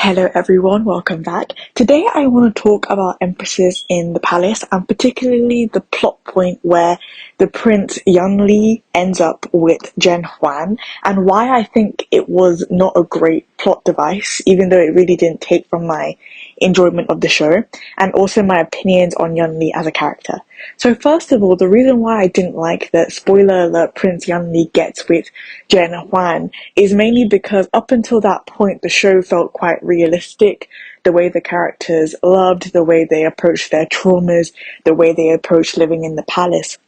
Hello everyone, welcome back. Today I want to talk about empresses in the palace and particularly the plot point where the prince Yunli ends up with Zhen Huan and why I think it was not a great plot device, even though it really didn't take from my enjoyment of the show, and also my opinions on Yunli as a character. So first of all, the reason why I didn't like that, spoiler alert, Prince Yunli gets with Zhen Huan is mainly because up until that point the show felt quite realistic. The way the characters loved, the way they approached their traumas, the way they approached living in the palace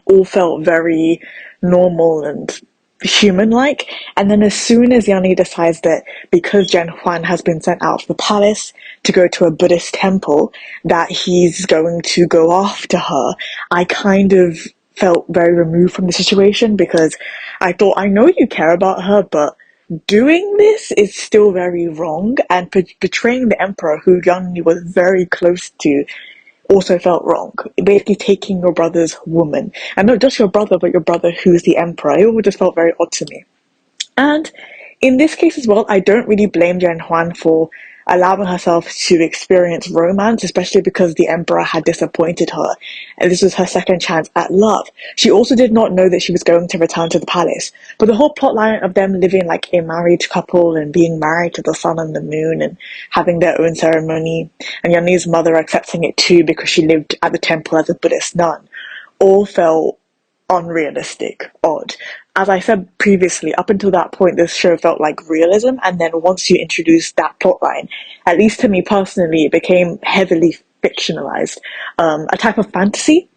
all felt very normal and human-like. And then as soon as Yanni decides that because Zhen Huan has been sent out of the palace to go to a Buddhist temple, that he's going to go after her, I kind of felt very removed from the situation because I thought, I know you care about her, but doing this is still very wrong, and betraying the emperor, who Yanni was very close to, also felt wrong. Basically taking your brother's woman. And not just your brother, but your brother who's the emperor. It all just felt very odd to me. And in this case as well, I don't really blame Jen Huan for allowing herself to experience romance, especially because the emperor had disappointed her, and this was her second chance at love. She also did not know that she was going to return to the palace, but the whole plotline of them living like a married couple and being married to the sun and the moon and having their own ceremony, and Yanni's mother accepting it too because she lived at the temple as a Buddhist nun, all felt unrealistic, odd. As I said previously, up until that point, this show felt like realism, and then once you introduce that plotline, at least to me personally, it became heavily fictionalized. A type of fantasy.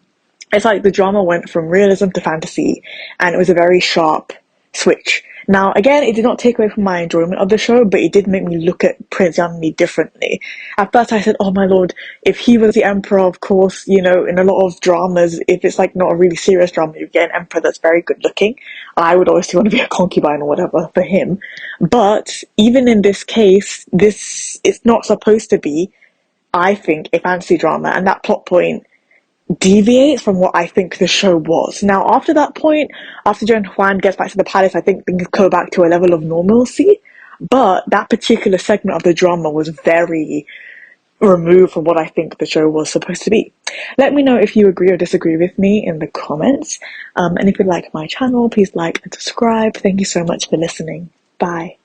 It's like the drama went from realism to fantasy, and it was a very sharp switch. Now, again, it did not take away from my enjoyment of the show, but it did make me look at Prince Yunli differently. At first I said, oh my lord, if he was the emperor, of course, you know, in a lot of dramas, if it's like not a really serious drama, you get an emperor that's very good looking. I would obviously want to be a concubine or whatever for him. But even in this case, this is not supposed to be, I think, a fantasy drama, and that plot point deviates from what I think the show was. Now, after that point, after Zhen Huan gets back to the palace, I think things go back to a level of normalcy. But that particular segment of the drama was very removed from what I think the show was supposed to be. Let me know if you agree or disagree with me in the comments. And if you like my channel, please like and subscribe. Thank you so much for listening. Bye.